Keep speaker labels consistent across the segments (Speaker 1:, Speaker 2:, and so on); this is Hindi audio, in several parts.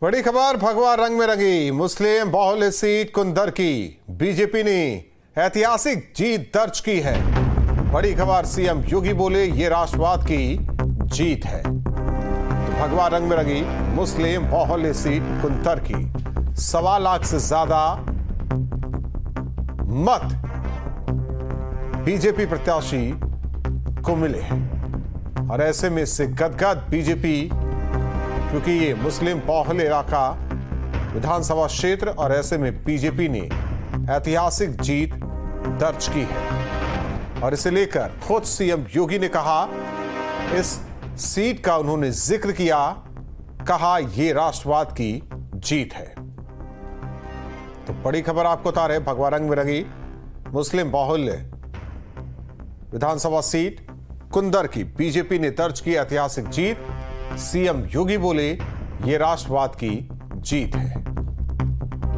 Speaker 1: बड़ी खबर भगवा रंग में रंगी मुस्लिम बाहुल्य सीट कुंदर की बीजेपी ने ऐतिहासिक जीत दर्ज की है। बड़ी खबर सीएम योगी बोले ये राष्ट्रवाद की जीत है। तो भगवा रंग में रंगी मुस्लिम बाहुल्य सीट कुंदर की 1.25 लाख से ज्यादा मत बीजेपी प्रत्याशी को मिले हैं और ऐसे में इससे गदगद बीजेपी, क्योंकि ये मुस्लिम बाहुल्य इलाका विधानसभा क्षेत्र और ऐसे में बीजेपी ने ऐतिहासिक जीत दर्ज की है। और इसे लेकर खुद सीएम योगी ने कहा, इस सीट का उन्होंने जिक्र किया, कहा ये राष्ट्रवाद की जीत है। तो बड़ी खबर आपको बता रहे भगवा रंग में रंगी मुस्लिम बाहुल्य विधानसभा सीट कुंदर की बीजेपी ने दर्ज की ऐतिहासिक जीत। सीएम योगी बोले ये राष्ट्रवाद की जीत है।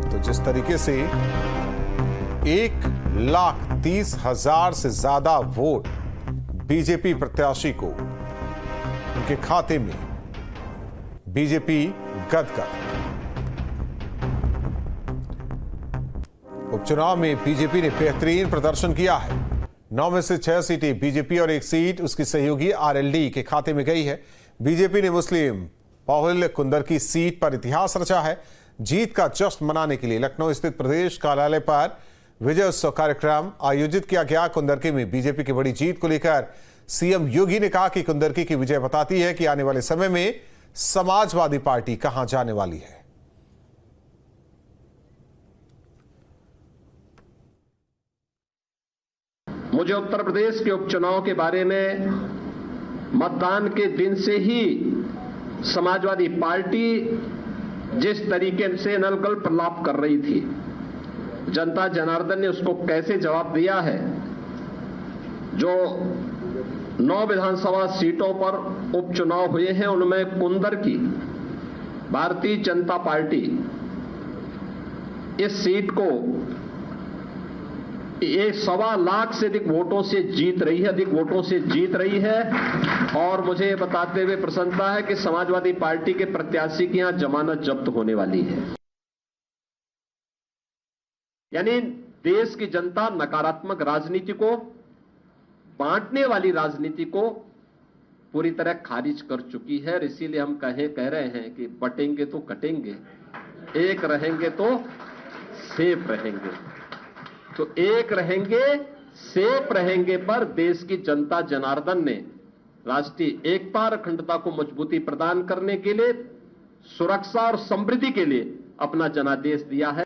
Speaker 1: तो जिस तरीके से 1,30,000 से ज्यादा वोट बीजेपी प्रत्याशी को उनके खाते में, बीजेपी गदगद। उपचुनाव में बीजेपी ने बेहतरीन प्रदर्शन किया है। 9 में से 6 सीटें बीजेपी और 1 सीट उसकी सहयोगी आरएलडी के खाते में गई है। बीजेपी ने मुस्लिम बाहुल्य कुंदर की सीट पर इतिहास रचा है। जीत का जश्न मनाने के लिए लखनऊ स्थित प्रदेश कार्यालय पर विजय उत्सव कार्यक्रम आयोजित किया गया। कुंदरकी में बीजेपी की बड़ी जीत को लेकर सीएम योगी ने कहा कि कुंदरकी की विजय बताती है कि आने वाले समय में समाजवादी पार्टी कहां जाने वाली है।
Speaker 2: मुझे उत्तर प्रदेश के उपचुनाव के बारे में मतदान के दिन से ही समाजवादी पार्टी जिस तरीके से नलगल प्रलाप कर रही थी, जनता जनार्दन ने उसको कैसे जवाब दिया है। जो 9 विधानसभा सीटों पर उपचुनाव हुए हैं उनमें कुंदर की भारतीय जनता पार्टी इस सीट को 1.25 लाख से अधिक वोटों से जीत रही है। और मुझे बताते हुए प्रसन्नता है कि समाजवादी पार्टी के प्रत्याशी की यहां जमानत जब्त होने वाली है। यानी देश की जनता नकारात्मक राजनीति को, बांटने वाली राजनीति को पूरी तरह खारिज कर चुकी है। इसीलिए हम कह रहे हैं कि बटेंगे तो कटेंगे, एक रहेंगे तो सेफ रहेंगे। तो एक रहेंगे सेफ रहेंगे पर देश की जनता जनार्दन ने राष्ट्रीय एकता और अखंडता को मजबूती प्रदान करने के लिए, सुरक्षा और समृद्धि के लिए अपना जनादेश दिया है।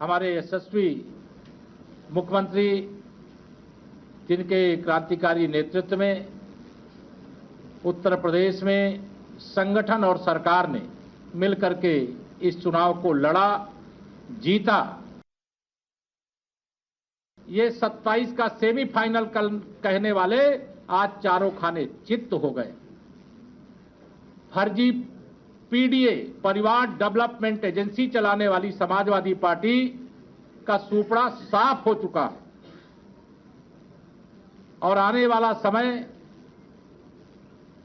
Speaker 3: हमारे यशस्वी मुख्यमंत्री जिनके क्रांतिकारी नेतृत्व में उत्तर प्रदेश में संगठन और सरकार ने मिलकर के इस चुनाव को लड़ा, जीता। ये 27 का सेमीफाइनल कल कहने वाले आज चारों खाने चित्त हो गए। फर्जी पीडीए परिवार डेवलपमेंट एजेंसी चलाने वाली समाजवादी पार्टी का सूपड़ा साफ हो चुका है और आने वाला समय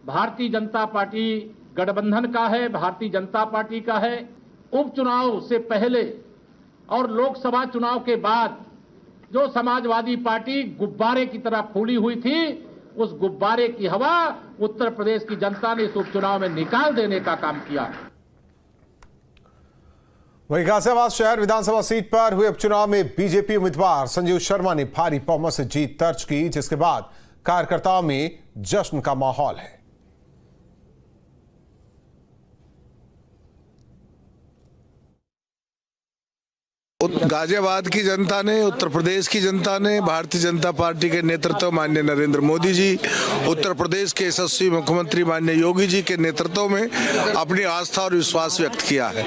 Speaker 3: भारतीय जनता पार्टी गठबंधन का है, भारतीय जनता पार्टी का है। उपचुनाव से पहले और लोकसभा चुनाव के बाद जो समाजवादी पार्टी गुब्बारे की तरह फूली हुई थी, उस गुब्बारे की हवा उत्तर प्रदेश की जनता ने इस उपचुनाव में निकाल देने का काम किया।
Speaker 1: वहीं गाजियाबाद शहर विधानसभा सीट पर हुए उपचुनाव में बीजेपी उम्मीदवार संजीव शर्मा ने भारी बहुमत से जीत दर्ज की, जिसके बाद कार्यकर्ताओं में जश्न का माहौल है।
Speaker 4: गाजियाबाद की जनता ने, उत्तर प्रदेश की जनता ने, भारतीय जनता पार्टी के नेतृत्व माननीय नरेंद्र मोदी जी, उत्तर प्रदेश के यशस्वी मुख्यमंत्री माननीय योगी जी के नेतृत्व में अपनी आस्था और विश्वास व्यक्त किया है।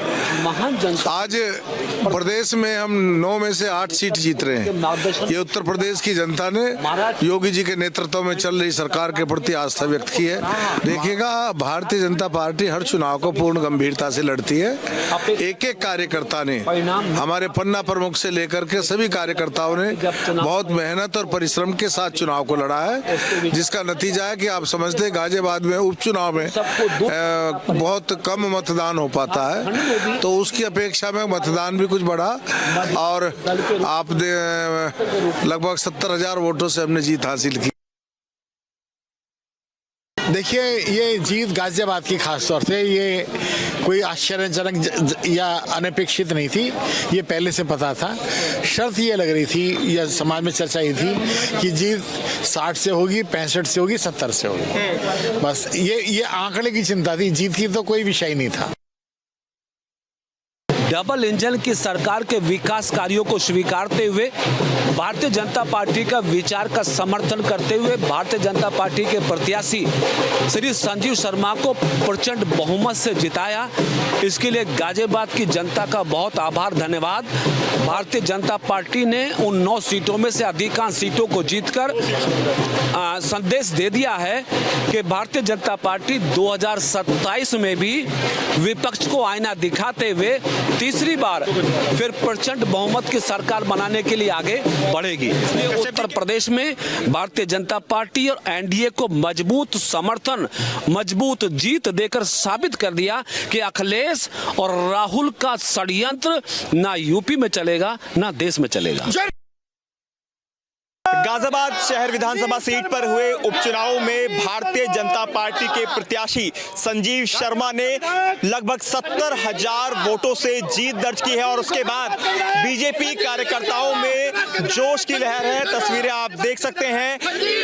Speaker 4: आज प्रदेश में हम 9 में से 8 सीट जीत रहे हैं। ये उत्तर प्रदेश की जनता ने योगी जी के नेतृत्व में चल रही सरकार के प्रति आस्था व्यक्त की है। देखिएगा, भारतीय जनता पार्टी हर चुनाव को पूर्ण गंभीरता से लड़ती है। एक एक कार्यकर्ता ने हमारे पन्ना प्रमुख से लेकर के सभी कार्यकर्ताओं ने बहुत मेहनत और परिश्रम के साथ चुनाव को लड़ा है, जिसका नतीजा है कि आप समझते हैं गाजियाबाद में उपचुनाव में बहुत कम मतदान हो पाता है, तो उसकी अपेक्षा में मतदान भी कुछ बढ़ा और आपने लगभग 70,000 वोटों से हमने जीत हासिल की।
Speaker 5: देखिए, ये जीत गाजियाबाद की खास तौर से ये कोई आश्चर्यजनक या अनपेक्षित नहीं थी, ये पहले से पता था। शर्त ये लग रही थी या समाज में चर्चा ये थी कि जीत 60 से होगी, 65 से होगी, 70 से होगी। बस ये आंकड़े की चिंता थी, जीत की तो कोई विषय नहीं था।
Speaker 6: डबल इंजन की सरकार के विकास कार्यों को स्वीकारते हुए भारतीय जनता पार्टी का विचार का समर्थन करते हुए भारतीय जनता पार्टी के प्रत्याशी श्री संजीव शर्मा को प्रचंड बहुमत से जिताया। इसके लिए गाजियाबाद की जनता का बहुत आभार, धन्यवाद। भारतीय जनता पार्टी ने उन 9 सीटों में से अधिकांश सीटों को जीतकर संदेश दे दिया है कि भारतीय जनता पार्टी 2027 में भी विपक्ष को आईना दिखाते हुए तीसरी बार फिर प्रचंड बहुमत की सरकार बनाने के लिए आगे बढ़ेगी। उत्तर प्रदेश में भारतीय जनता पार्टी और एनडीए को मजबूत समर्थन, मजबूत जीत देकर साबित कर दिया कि अखिलेश और राहुल का षड्यंत्र ना यूपी में चलेगा ना देश में चलेगा।
Speaker 7: गाजियाबाद शहर विधानसभा सीट पर हुए उपचुनाव में भारतीय जनता पार्टी के प्रत्याशी संजीव शर्मा ने लगभग 70,000 वोटों से जीत दर्ज की है और उसके बाद बीजेपी कार्यकर्ताओं में जोश की लहर है। तस्वीरें आप देख सकते हैं,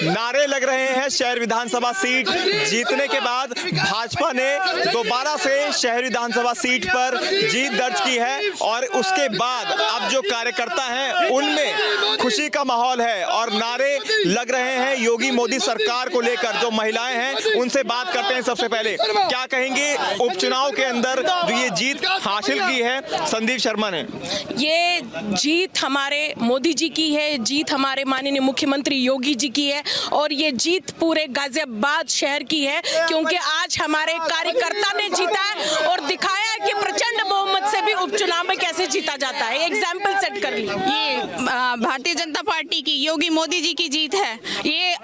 Speaker 7: नारे लग रहे हैं। शहर विधानसभा सीट जीतने के बाद भाजपा ने दोबारा से शहर विधानसभा सीट पर जीत दर्ज की है और उसके बाद अब जो कार्यकर्ता हैं उनमें खुशी का माहौल है और नारे लग रहे हैं योगी मोदी सरकार को लेकर। जो महिलाएं हैं उनसे बात करते हैं। सबसे पहले क्या कहेंगे उपचुनाव के अंदर जो ये जीत हासिल की है संदीप शर्मा ने?
Speaker 8: ये जीत हमारे मोदी जी की है, जीत हमारे माननीय मुख्यमंत्री योगी जी की है और ये जीत पूरे गाजियाबाद शहर की है, क्योंकि आज हमारे कार्यकर्ता ने जीता है और दिखाया है कि प्रचंड बहुमत से भी उपचुनाव में कैसे जीता जाता है। एग्जाम्पल सेट कर ली।
Speaker 9: ये भारतीय जनता पार्टी की, योगी मोदी जी की जीत है। ये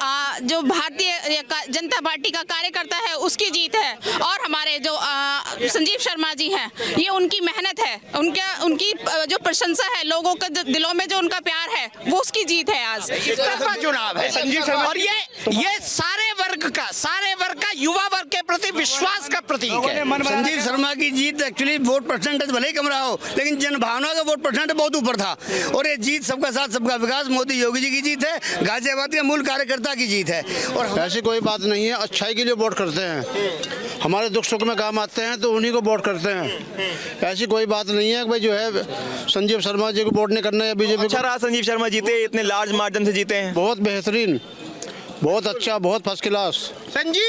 Speaker 9: जो भारतीय जनता पार्टी का कार्यकर्ता है उसकी जीत है और हमारे जो संजीव शर्मा जी हैं, ये उनकी मेहनत है, उनकी जो प्रशंसा है, लोगों के दिलों में जो उनका प्यार है, वो उसकी जीत है। आज
Speaker 10: का चुनाव है
Speaker 7: संजीव शर्मा
Speaker 10: और ये सारे वर्ग का युवा वर्ग के प्रति विश्वास का प्रतीक है।
Speaker 11: संजीव शर्मा की जीत एक्चुअली वोट परसेंटेज भले ही कम रहा हो, लेकिन जनभावना का वोट परसेंटेज बहुत ऊपर था और ये जीत सबका साथ सबका विकास मोदी योगी जी की जीत है, गाजियाबाद के मूल कार्यकर्ता की जीत है। और
Speaker 12: ऐसी कोई बात नहीं है, अच्छाई के लिए वोट करते हैं, हमारे दुख सुख में काम आते हैं तो उन्हीं को वोट करते हैं। ऐसी कोई बात नहीं है भाई जो है संजीव शर्मा जी को वोट नहीं करना है बीजेपी।
Speaker 7: अच्छा रहा संजीव शर्मा जीते, इतने लार्ज मार्जिन से जीते हैं।
Speaker 12: बहुत बेहतरीन, बहुत अच्छा, बहुत फर्स्ट क्लास।
Speaker 7: संजीव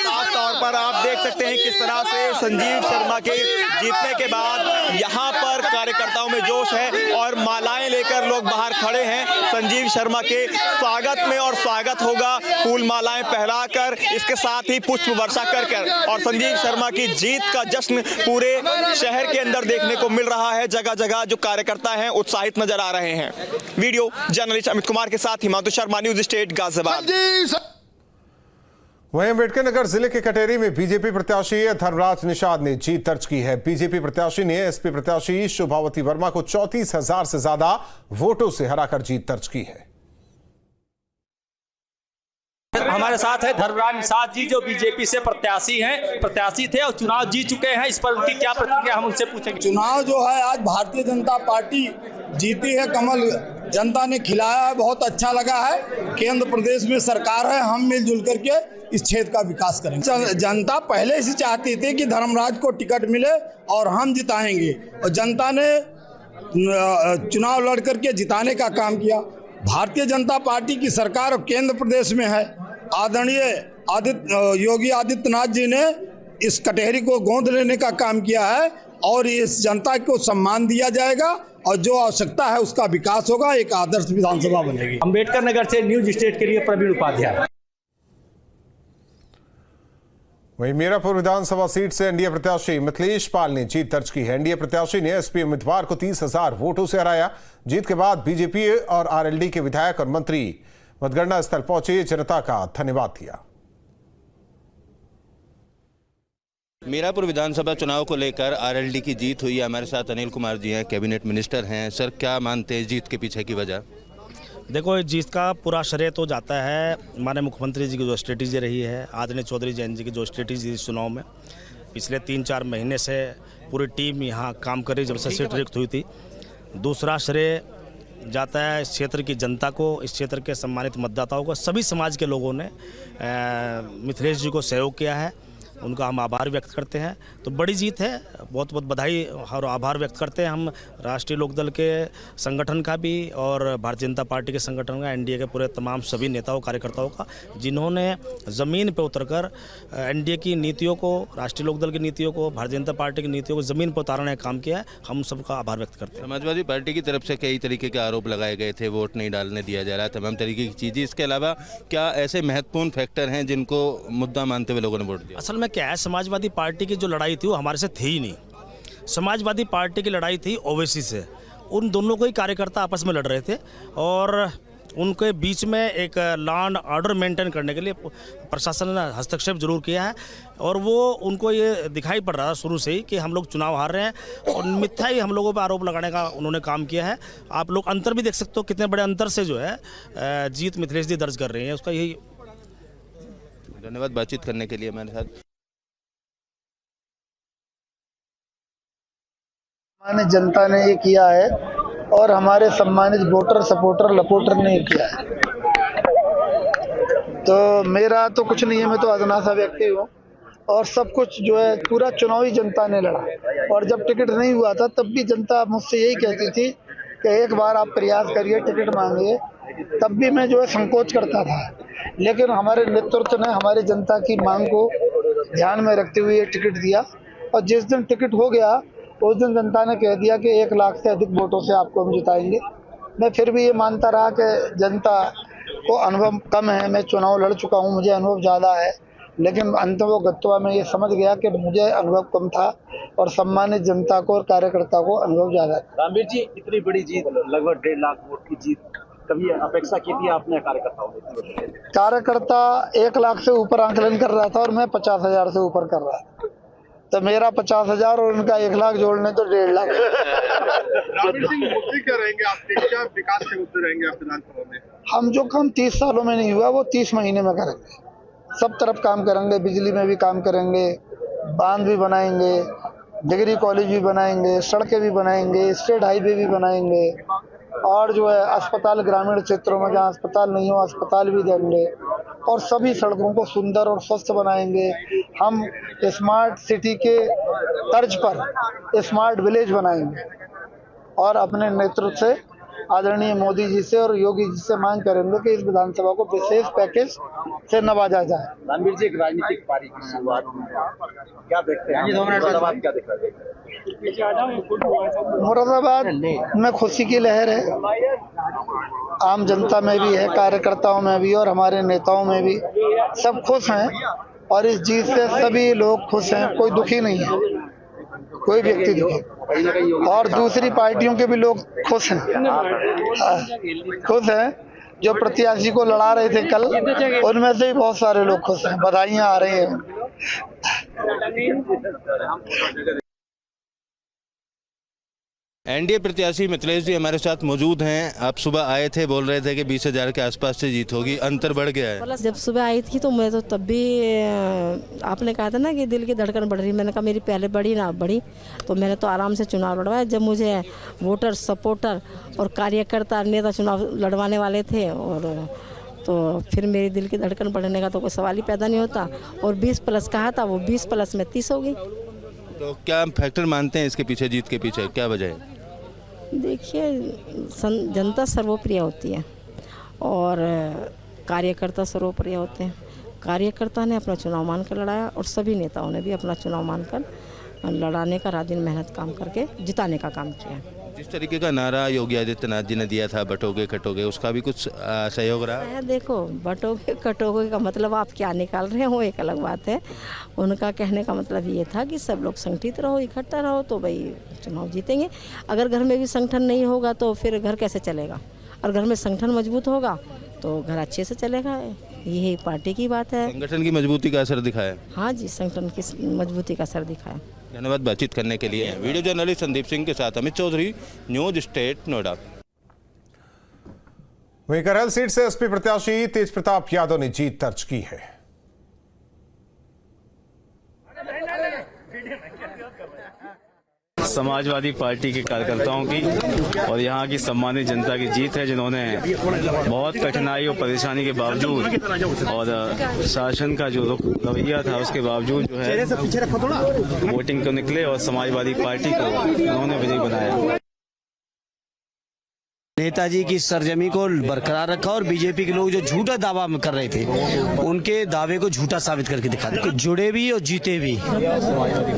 Speaker 7: खास तौर पर आप देख सकते हैं किस तरह से संजीव शर्मा के जीतने के बाद यहाँ पर कार्यकर्ताओं में जोश है और मालाएं लेकर लोग बाहर खड़े हैं संजीव शर्मा के स्वागत में और स्वागत होगा फूल मालाएं फहराकर, इसके साथ ही पुष्प वर्षा कर और संजीव शर्मा की जीत का जश्न पूरे शहर के अंदर देखने को मिल रहा है। जगह जगह जो कार्यकर्ता हैं उत्साहित नजर आ रहे हैं। वीडियो जर्नलिस्ट अमित कुमार के साथ हिमांशु शर्मा, न्यूज स्टेट गाजियाबाद।
Speaker 1: वहीं अम्बेडकर नगर जिले के कटेरी में बीजेपी प्रत्याशी धर्मराज निषाद ने जीत दर्ज की है। बीजेपी प्रत्याशी ने एसपी प्रत्याशी शोभावती वर्मा को 34,000 से ज्यादा वोटों से हराकर जीत दर्ज की है।
Speaker 13: हमारे साथ है धर्मराज निषाद जी जो बीजेपी से प्रत्याशी थे और चुनाव जीत चुके हैं। इस पर उनकी क्या प्रतिक्रिया हम उनसे पूछेंगे।
Speaker 14: चुनाव जो है आज भारतीय जनता पार्टी जीती है, कमल जनता ने खिलाया है, बहुत अच्छा लगा है। केंद्र प्रदेश में सरकार है, हम मिलजुल करके इस क्षेत्र का विकास करेंगे। जनता पहले से चाहती थी कि धर्मराज को टिकट मिले और हम जिताएंगे और जनता ने चुनाव लड़ करके जिताने का काम किया। भारतीय जनता पार्टी की सरकार अब केंद्र प्रदेश में है। आदरणीय योगी आदित्यनाथ जी ने इस कटहरी को गोद लेने का काम किया है और इस जनता को सम्मान दिया जाएगा और जो आवश्यकता है उसका विकास होगा, एक आदर्श विधानसभा बनेगी।
Speaker 13: अम्बेडकर नगर से न्यूज स्टेट के लिए प्रवीण उपाध्याय।
Speaker 1: वहीं मीरापुर विधानसभा सीट से एनडीए प्रत्याशी मिथिलेश पाल ने जीत दर्ज की है। एनडीए प्रत्याशी ने एसपी उम्मीदवार को 30,000 वोटों से हराया। जीत के बाद बीजेपी और आरएलडी के विधायक और मंत्री मतगणना स्थल पहुंचे, जनता का धन्यवाद दिया।
Speaker 15: मीरापुर विधानसभा चुनाव को लेकर आरएलडी की जीत हुई है। हमारे साथ अनिल कुमार जी हैं, कैबिनेट मिनिस्टर हैं। सर, क्या मानते हैं जीत के पीछे की वजह?
Speaker 16: देखो, इस जीत का पूरा श्रेय तो जाता है हमारे मुख्यमंत्री जी की जो स्ट्रेटेजी रही है, आदरणीय चौधरी जयंत जी की जो स्ट्रेटेजी इस चुनाव में पिछले 3-4 महीने से पूरी टीम यहाँ काम कर रही, जब से सीट रिक्त हुई थी। दूसरा श्रेय जाता है इस क्षेत्र की जनता को, इस क्षेत्र के सम्मानित मतदाताओं को। सभी समाज के लोगों ने मिथिलेश जी को सहयोग किया है, उनका हम आभार व्यक्त करते हैं। तो बड़ी जीत है, बहुत बहुत बधाई और आभार व्यक्त करते हैं हम राष्ट्रीय लोकदल के संगठन का भी और भारतीय जनता पार्टी के संगठन का, एनडीए के पूरे तमाम सभी नेताओं कार्यकर्ताओं का, जिन्होंने ज़मीन पर उतरकर एनडीए की नीतियों को, राष्ट्रीय लोकदल की नीतियों को, भारतीय जनता पार्टी की नीतियों को ज़मीन पर उतारने का काम किया है। हम सबका आभार व्यक्त करते हैं।
Speaker 15: समाजवादी पार्टी की तरफ से कई तरीके के आरोप लगाए गए थे, वोट नहीं डालने दिया जा रहा, तमाम तरीके की चीज़ें। इसके अलावा क्या ऐसे महत्वपूर्ण फैक्टर हैं जिनको मुद्दा मानते हुए लोगों ने वोट दिया?
Speaker 16: असल में क्या है, समाजवादी पार्टी की जो लड़ाई थी वो हमारे से थी ही नहीं। समाजवादी पार्टी की लड़ाई थी ओवैसी से। उन दोनों को ही कार्यकर्ता आपस में लड़ रहे थे और उनके बीच में एक लॉ एंड ऑर्डर मेंटेन करने के लिए प्रशासन ने हस्तक्षेप जरूर किया है और वो उनको ये दिखाई पड़ रहा था शुरू से ही कि हम लोग चुनाव हार रहे हैं और मिथ्या ही हम लोगों पर आरोप लगाने का उन्होंने काम किया है। आप लोग अंतर भी देख सकते हो, कितने बड़े अंतर से जो है जीत मिथिलेश जी दर्ज कर रहे हैं, उसका यही।
Speaker 15: धन्यवाद बातचीत करने के लिए हमारे साथ।
Speaker 17: जनता ने ये किया है और हमारे सम्मानित वोटर सपोर्टर लपोटर ने किया है। तो मेरा तो कुछ नहीं है, मैं तो अदना सा व्यक्ति हूँ और सब कुछ जो है पूरा चुनावी जनता ने लड़ा। और जब टिकट नहीं हुआ था तब भी जनता मुझसे यही कहती थी कि एक बार आप प्रयास करिए, टिकट मांगिए। तब भी मैं जो है संकोच करता था, लेकिन हमारे नेतृत्व ने हमारी जनता की मांग को ध्यान में रखते हुए टिकट दिया और जिस दिन टिकट हो गया उस दिन जनता ने कह दिया कि 1 लाख से अधिक वोटों से आपको हम जिताएंगे। मैं फिर भी ये मानता रहा कि जनता को अनुभव कम है, मैं चुनाव लड़ चुका हूँ, मुझे अनुभव ज़्यादा है, लेकिन अंततः में ये समझ गया कि मुझे अनुभव कम था और सम्मानित जनता को और कार्यकर्ता को अनुभव ज़्यादा था।
Speaker 18: रामवीर जी, इतनी बड़ी जीत, लगभग 1.5 लाख वोट की जीत, कभी अपेक्षा की थी आपने कार्यकर्ताओं ने?
Speaker 17: कार्यकर्ता 1 लाख से ऊपर आंकलन कर रहा था और मैं 50,000 से ऊपर कर रहा था, तो मेरा 50,000 और उनका 1 लाख जोड़ने तो 1.5 लाख।
Speaker 18: रामवीर सिंह, मुद्दे क्या रहेंगे आपके, क्या विकास के मुद्दे रहेंगे आप विधानसभा में?
Speaker 17: हम जो काम 30 सालों में नहीं हुआ वो 30 महीने में करेंगे। सब तरफ काम करेंगे, बिजली में भी काम करेंगे, बांध भी बनाएंगे, डिग्री कॉलेज भी बनाएंगे, सड़कें भी बनाएंगे, स्टेट हाईवे भी बनाएंगे और जो है अस्पताल ग्रामीण क्षेत्रों में जहाँ अस्पताल नहीं हो अस्पताल भी देंगे और सभी सड़कों को सुंदर और स्वस्थ बनाएंगे। हम स्मार्ट सिटी के तर्ज पर स्मार्ट विलेज बनाएंगे और अपने नेतृत्व से आदरणीय मोदी जी से और योगी जी से मांग करेंगे कि इस विधानसभा को विशेष पैकेज से नवाजा जाए।
Speaker 18: रणवीर जी, एक राजनीतिक पारी की शुरुआत क्या देखते हैं? मुरादाबाद क्या दिख रहा है?
Speaker 17: मुरादाबाद में खुशी की लहर है, आम जनता में भी है, कार्यकर्ताओं में भी और हमारे नेताओं में भी। सब खुश हैं और इस जीत से सभी लोग खुश हैं, कोई दुखी नहीं है, कोई व्यक्ति दुखी। और दूसरी पार्टियों के भी लोग खुश हैं, खुश हैं। जो प्रत्याशी को लड़ा रहे थे कल, उनमें से भी बहुत सारे लोग खुश हैं, बधाइयां आ रही हैं।
Speaker 15: एनडीए प्रत्याशी मिथिलेश जी हमारे साथ मौजूद हैं। आप सुबह आए थे, बोल रहे थे कि 20,000 के आसपास से जीत होगी, अंतर बढ़ गया है।
Speaker 19: जब सुबह आई थी तो मैं तो तब भी आपने कहा था ना कि दिल की धड़कन बढ़ रही, मैंने कहा मेरी पहले बढ़ी ना बढ़ी, तो मैंने तो आराम से चुनाव लड़वाया। जब मुझे वोटर सपोर्टर और कार्यकर्ता नेता चुनाव लड़वाने वाले थे और तो फिर मेरे दिल की धड़कन बढ़ने का तो कोई सवाल ही पैदा नहीं होता। और 20+ कहा था, वो 20+ में 30 हो गई।
Speaker 15: तो क्या फैक्टर मानते हैं इसके पीछे, जीत के पीछे क्या वजह है?
Speaker 19: देखिए, जनता सर्वोप्रिय होती है और कार्यकर्ता सर्वोप्रिय होते हैं। कार्यकर्ता ने अपना चुनाव मानकर लड़ाया और सभी नेताओं ने भी अपना चुनाव मानकर लड़ाने का रात दिन मेहनत काम करके जिताने का काम किया।
Speaker 15: जिस तरीके का नारा योगी आदित्यनाथ जी ने दिया था बटोगे कटोगे, उसका भी कुछ सहयोग रहा है?
Speaker 19: देखो, बटोगे कटोगे का मतलब आप क्या निकाल रहे हो एक अलग बात है। उनका कहने का मतलब ये था कि सब लोग संगठित रहो, इकट्ठा रहो तो भाई चुनाव जीतेंगे। अगर घर में भी संगठन नहीं होगा तो फिर घर कैसे चलेगा, और घर में संगठन मजबूत होगा तो घर अच्छे से चलेगा। यही पार्टी की बात है।
Speaker 15: संगठन की मजबूती का असर दिखाया?
Speaker 19: हाँ जी, संगठन की मजबूती का असर दिखाया।
Speaker 15: धन्यवाद बातचीत करने के लिए। वीडियो जर्नलिस्ट संदीप सिंह के साथ अमित चौधरी, न्यूज स्टेट नोएडा।
Speaker 1: वहीं करहल सीट से एसपी प्रत्याशी तेज प्रताप यादव ने जीत दर्ज की है।
Speaker 20: समाजवादी पार्टी के कार्यकर्ताओं की और यहाँ की सम्मानित जनता की जीत है, जिन्होंने बहुत कठिनाई और परेशानी के बावजूद और शासन का जो रवैया था उसके बावजूद जो है वोटिंग को निकले और समाजवादी पार्टी को उन्होंने विजयी बनाया।
Speaker 10: नेताजी की सरजमी को बरकरार रखा और बीजेपी के लोग जो झूठा दावा कर रहे थे उनके दावे को झूठा साबित करके दिखा दिया। जुड़े भी और जीते भी,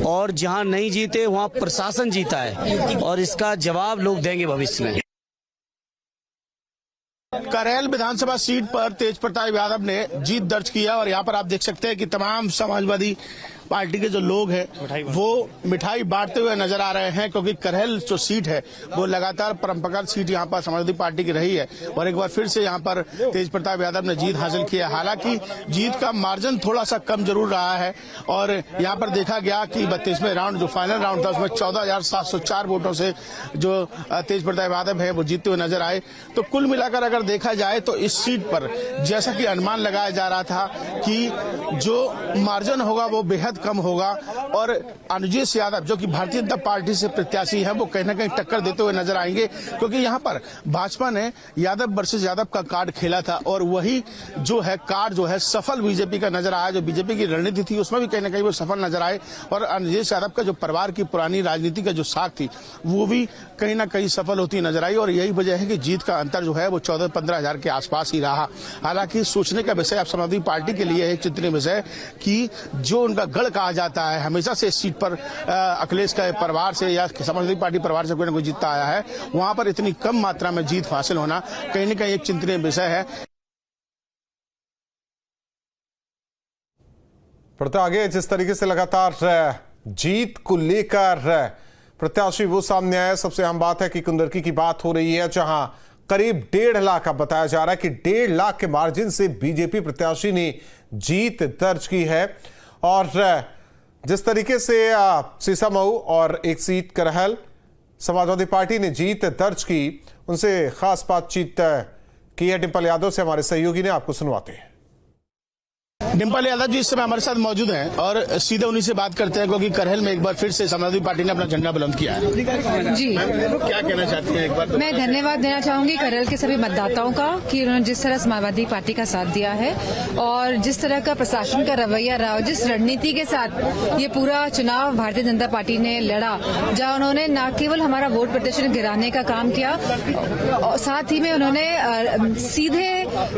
Speaker 10: और जहां नहीं जीते वहां प्रशासन जीता है, और इसका जवाब लोग देंगे भविष्य में।
Speaker 4: करहल विधानसभा सीट पर तेज प्रताप यादव ने जीत दर्ज किया और यहाँ पर आप देख सकते हैं कि तमाम समाजवादी पार्टी के जो लोग हैं वो मिठाई बांटते हुए नजर आ रहे हैं, क्योंकि करहल जो सीट है वो लगातार परंपरागत सीट यहाँ पर समाजवादी पार्टी की रही है और एक बार फिर से यहाँ पर तेज प्रताप यादव ने जीत हासिल की है। हालांकि जीत का मार्जिन थोड़ा सा कम जरूर रहा है और यहाँ पर देखा गया कि 32वें राउंड जो फाइनल राउंड था उसमें 14,704 वोटों से जो तेज प्रताप यादव है वो जीतते हुए नजर आए। तो कुल मिलाकर अगर देखा जाए तो इस सीट पर जैसा कि अनुमान लगाया जा रहा था कि जो मार्जिन होगा वो बेहद कम होगा और अनुजेश यादव जो कि भारतीय जनता पार्टी से प्रत्याशी हैं वो कहीं ना कहीं टक्कर देते हुए नजर आएंगे, क्योंकि यहाँ पर भाजपा ने यादव वर्सेस यादव का कार्ड खेला था और वही जो है कार्ड जो है सफल बीजेपी का नजर आया। जो बीजेपी की रणनीति थी उसमें भी कहीं ना कहीं वो सफल नजर आए और अनुजेश यादव का जो परिवार की पुरानी राजनीति का जो साख थी वो भी कहीं ना कहीं सफल होती नजर आई और यही वजह है कि जीत का अंतर जो है वो 14-15 हजार के आसपास ही रहा। हालांकि सोचने का विषय अब समाजवादी पार्टी के लिए एक चिंतनीय विषय कि जो उनका गढ़ कहा जाता है, हमेशा से इस सीट पर अखिलेश का परिवार से या समाजवादी पार्टी परिवार से कोई न कोई जीतता आया है, वहां पर इतनी कम मात्रा में जीत हासिल होना कहीं न कहीं एक चिंतनीय विषय है।
Speaker 1: बढ़ते आगे, जिस तरीके से लगातार जीत को लेकर प्रत्याशी वो सामने आया, सबसे अहम बात है कि कुंदरकी की बात हो रही है, जहां करीब 1.5 लाख का बताया जा रहा है कि 1.5 लाख के मार्जिन से बीजेपी प्रत्याशी ने जीत दर्ज की है। और जिस तरीके से सीसामऊ और एक सीट करहल समाजवादी पार्टी ने जीत दर्ज की, उनसे खास बातचीत की है डिंपल यादव से हमारे सहयोगी ने, आपको सुनवाते हैं।
Speaker 4: डिंपल यादव जी इस समय हमारे साथ मौजूद हैं और सीधे उन्हीं से बात करते हैं, क्योंकि करहल में एक बार फिर से समाजवादी पार्टी ने अपना झंडा बुलंद किया है।
Speaker 21: जी,
Speaker 4: क्या कहना चाहती हैं एक बार?
Speaker 21: मैं धन्यवाद देना चाहूंगी करहल के सभी मतदाताओं का कि उन्होंने जिस तरह समाजवादी पार्टी का साथ दिया है और जिस तरह का प्रशासन का रवैया रहा, जिस रणनीति के साथ ये पूरा चुनाव भारतीय जनता पार्टी ने लड़ा, जहाँ उन्होंने न केवल हमारा वोट प्रतिशत गिराने का काम किया और साथ ही में उन्होंने सीधे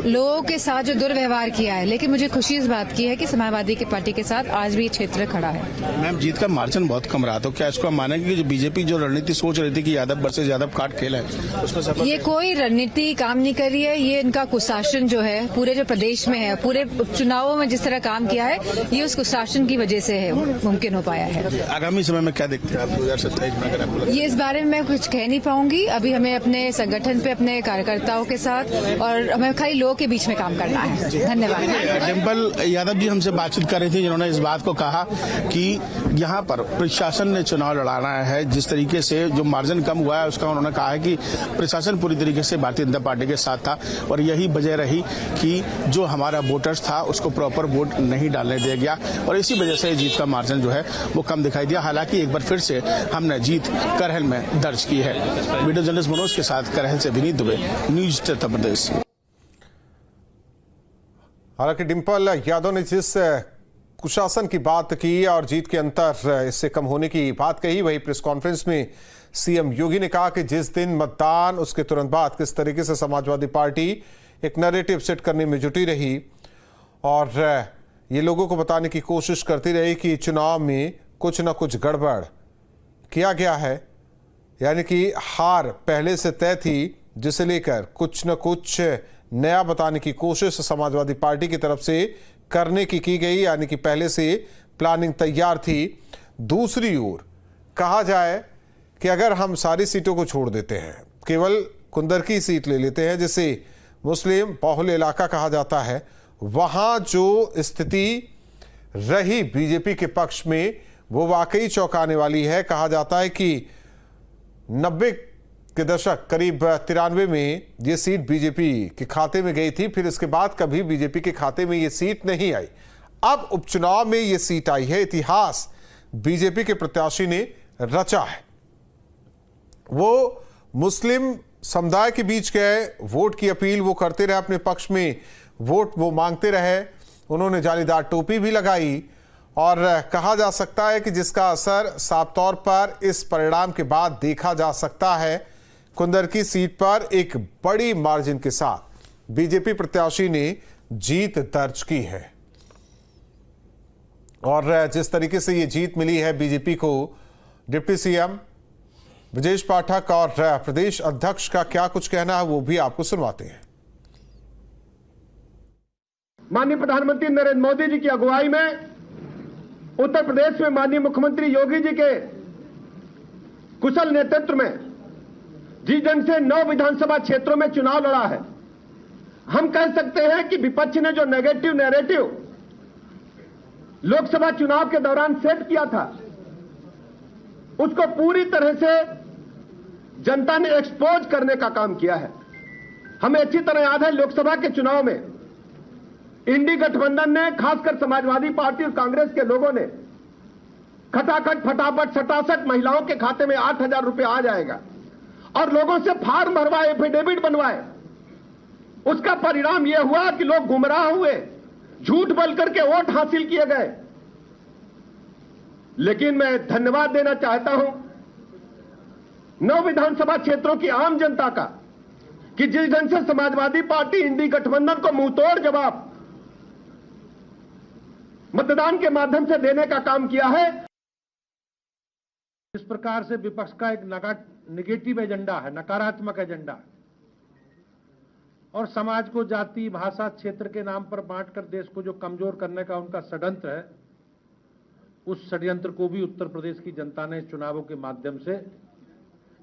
Speaker 21: लोगों के साथ जो दुर्व्यवहार किया है, लेकिन मुझे खुशी इस बात की है कि समाजवादी की पार्टी के साथ आज भी ये क्षेत्र खड़ा है।
Speaker 4: मैम, जीत का मार्जिन बहुत कम रहा, तो क्या इसको हम मानेंगे कि जो बीजेपी जो रणनीति सोच रही थी कि यादव वर्सेस यादव कार्ड खेल है उसमें सफल? ये
Speaker 21: कोई रणनीति काम नहीं कर रही है, ये इनका कुशासन जो है पूरे जो प्रदेश में है, पूरे चुनावों में जिस तरह काम किया है, ये उस कुशासन की वजह से है मुमकिन हो पाया है।
Speaker 4: आगामी समय में क्या देखते हैं आप 2027 में? अगर आप
Speaker 21: ये इस बारे में मैं कुछ कह नहीं पाऊंगी, अभी हमें अपने संगठन पे अपने कार्यकर्ताओं के साथ और हमें खाली लोगों के बीच में काम करना है। धन्यवाद।
Speaker 4: डिंपल यादव जी हमसे बातचीत कर रही थी, जिन्होंने इस बात को कहा कि यहाँ पर प्रशासन ने चुनाव लड़ाना है। जिस तरीके से जो मार्जिन कम हुआ है उसका उन्होंने कहा है कि प्रशासन पूरी तरीके से भारतीय जनता पार्टी के साथ था और यही वजह रही कि जो हमारा वोटर्स था उसको प्रॉपर वोट नहीं डालने दिया गया और इसी वजह से जीत का मार्जिन जो है वो कम दिखाई दिया। हालांकि एक बार फिर से हमने जीत करहल में दर्ज की है। वीडियो जर्नलिस्ट मनोज के साथ करहल से विनीत दुबे, न्यूज उत्तर प्रदेश।
Speaker 1: हालांकि डिंपल यादव ने जिस कुशासन की बात की और जीत के अंतर इससे कम होने की बात कही, वही प्रेस कॉन्फ्रेंस में सीएम योगी ने कहा कि जिस दिन मतदान उसके तुरंत बाद किस तरीके से समाजवादी पार्टी एक नैरेटिव सेट करने में जुटी रही और ये लोगों को बताने की कोशिश करती रही कि चुनाव में कुछ न कुछ गड़बड़ किया गया है। यानी कि हार पहले से तय थी, जिसे लेकर कुछ न कुछ नया बताने की कोशिश समाजवादी पार्टी की तरफ से करने की गई, यानी कि पहले से प्लानिंग तैयार थी। दूसरी ओर कहा जाए कि अगर हम सारी सीटों को छोड़ देते हैं, केवल कुंदर की सीट ले लेते हैं, जिसे मुस्लिम बहुल इलाका कहा जाता है, वहां जो स्थिति रही बीजेपी के पक्ष में वो वाकई चौंकाने वाली है। कहा जाता है कि 90 के दशक करीब 93 में ये सीट बीजेपी के खाते में गई थी, फिर इसके बाद कभी बीजेपी के खाते में ये सीट नहीं आई। अब उपचुनाव में ये सीट आई है। इतिहास बीजेपी के प्रत्याशी ने रचा है। वो मुस्लिम समुदाय के बीच गए, वोट की अपील वो करते रहे, अपने पक्ष में वोट वो मांगते रहे। उन्होंने जालीदार टोपी भी लगाई और कहा जा सकता है कि जिसका असर साफ तौर पर इस परिणाम के बाद देखा जा सकता है। कुंदर की सीट पर एक बड़ी मार्जिन के साथ बीजेपी प्रत्याशी ने जीत दर्ज की है और जिस तरीके से ये जीत मिली है बीजेपी को, डिप्टी सीएम ब्रजेश पाठक और प्रदेश अध्यक्ष का क्या कुछ कहना है वो भी आपको सुनवाते हैं।
Speaker 3: माननीय प्रधानमंत्री नरेंद्र मोदी जी की अगुवाई में उत्तर प्रदेश में माननीय मुख्यमंत्री योगी जी के कुशल नेतृत्व में जिस ढंग से 9 विधानसभा क्षेत्रों में चुनाव लड़ा है, हम कह सकते हैं कि विपक्ष ने जो नेगेटिव नैरेटिव लोकसभा चुनाव के दौरान सेट किया था, उसको पूरी तरह से जनता ने एक्सपोज करने का काम किया है। हमें अच्छी तरह याद है लोकसभा के चुनाव में इंडी गठबंधन ने, खासकर समाजवादी पार्टी और कांग्रेस के लोगों ने खटाखट फटाफट 67 महिलाओं के खाते में 8,000 रुपए आ जाएगा और लोगों से फार्म भरवाए, एफिडेविट बनवाए। उसका परिणाम यह हुआ कि लोग गुमराह हुए, झूठ बोल करके वोट हासिल किए गए। लेकिन मैं धन्यवाद देना चाहता हूं 9 विधानसभा क्षेत्रों की आम जनता का कि जिस ढंग से समाजवादी पार्टी इंडी गठबंधन को मुंहतोड़ जवाब मतदान के माध्यम से देने का काम किया है। इस प्रकार से विपक्ष का एक नेगेटिव एजेंडा है, नकारात्मक एजेंडा है और समाज को जाति, भाषा, क्षेत्र के नाम पर बांटकर देश को जो कमजोर करने का उनका षड्यंत्र है, उस षड्यंत्र को भी उत्तर प्रदेश की जनता ने चुनावों के माध्यम से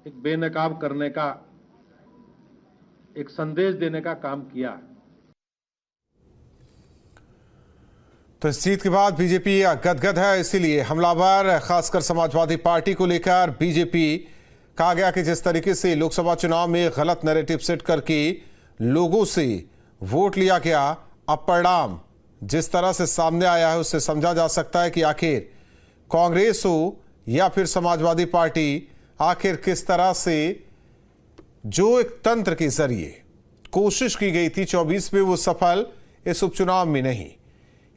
Speaker 3: एक बेनकाब करने का, एक संदेश देने का काम किया है।
Speaker 1: तो इस जीत के बाद बीजेपी गदगद है, इसीलिए हमलावर खासकर समाजवादी पार्टी को लेकर बीजेपी कहा गया कि जिस तरीके से लोकसभा चुनाव में गलत नैरेटिव सेट करके लोगों से वोट लिया गया, अब परिणाम जिस तरह से सामने आया है उससे समझा जा सकता है कि आखिर कांग्रेस हो या फिर समाजवादी पार्टी, आखिर किस तरह से जो एक तंत्र के जरिए कोशिश की गई थी 24 में, वो सफल इस उपचुनाव में नहीं,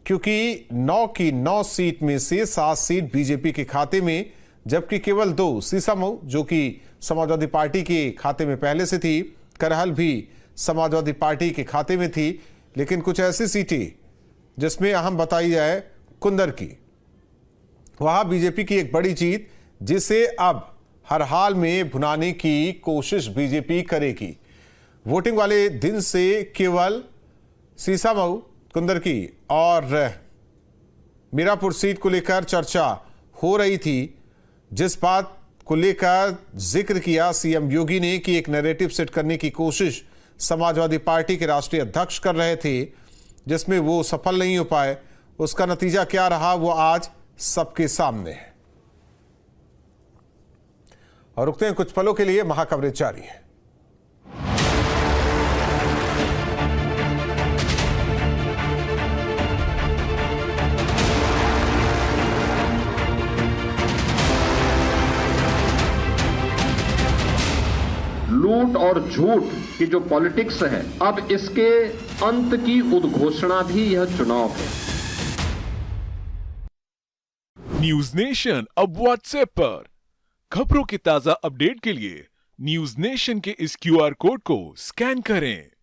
Speaker 1: क्योंकि 9 की 9 सीट में से 7 सीट बीजेपी के खाते में, जबकि केवल 2 सीसामऊ जो कि समाजवादी पार्टी के खाते में पहले से थी, करहल भी समाजवादी पार्टी के खाते में थी। लेकिन कुछ ऐसी सीटें जिसमें अहम बताई जाए कुंदर की, वहां बीजेपी की एक बड़ी जीत, जिसे अब हर हाल में भुनाने की कोशिश बीजेपी करेगी। वोटिंग वाले दिन से केवल सीसामऊ, कुंदर की और मीरापुर सीट को लेकर चर्चा हो रही थी, जिस बात को लेकर जिक्र किया सीएम योगी ने कि एक नैरेटिव सेट करने की कोशिश समाजवादी पार्टी के राष्ट्रीय अध्यक्ष कर रहे थे, जिसमें वो सफल नहीं हो पाए। उसका नतीजा क्या रहा वो आज सबके सामने है। और रुकते हैं कुछ पलों के लिए, महाकवरेज जारी है।
Speaker 3: लूट और झूठ की जो पॉलिटिक्स है, अब इसके अंत की उद्घोषणा भी यह चुनाव है।
Speaker 2: न्यूज नेशन अब व्हाट्सएप पर खबरों के ताजा अपडेट के लिए न्यूज नेशन के इस QR कोड को स्कैन करें।